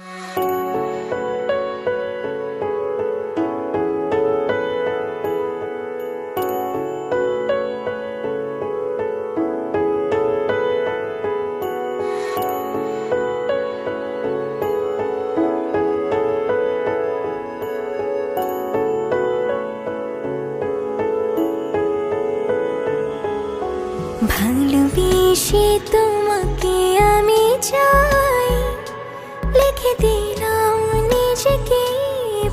ভালোবেসে তোমাকে আমি চাই, লিখে দিলাম নিজেকে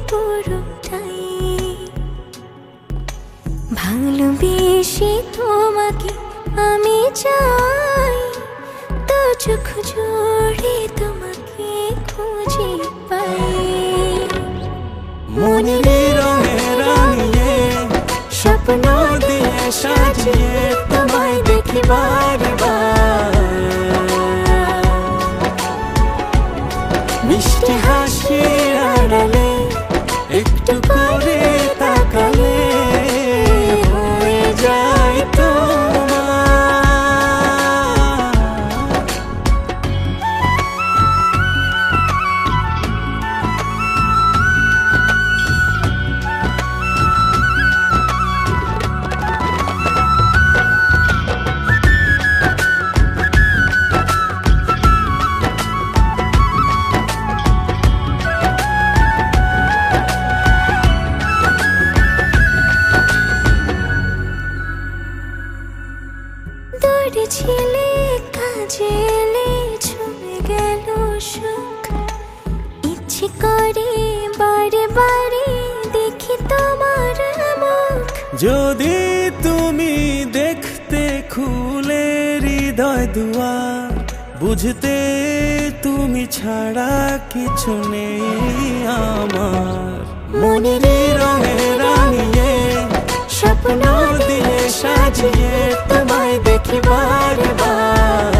পুরোটাই। ভালোবেসে তোমাকে আমি চাই, তো চোখ জোড়ে তোমাকে খুঁজে পাই। মনের রঙে রাঙিয়ে স্বপ্ন দিয়ে সাজিয়ে তোমায় দেখি বারবার। মিষ্টি হাসির আড়ালে একটু করে তাকালে হয়ে যায় তোমার। দূরে ছিলে কাজে এলে ছুঁয়ে গেল সুখ, ইচ্ছে করে বারে বারে দেখি তোমার মুখ। যদি তুমি দেখতে খুলে হৃদয় দুয়ার, বুঝতে তুমি ছাড়া কিছু নেই আমার। মনের রঙে রাঙিয়ে স্বপ্ন দিয়ে সাজিয়ে তোমায় দেখি বারবার।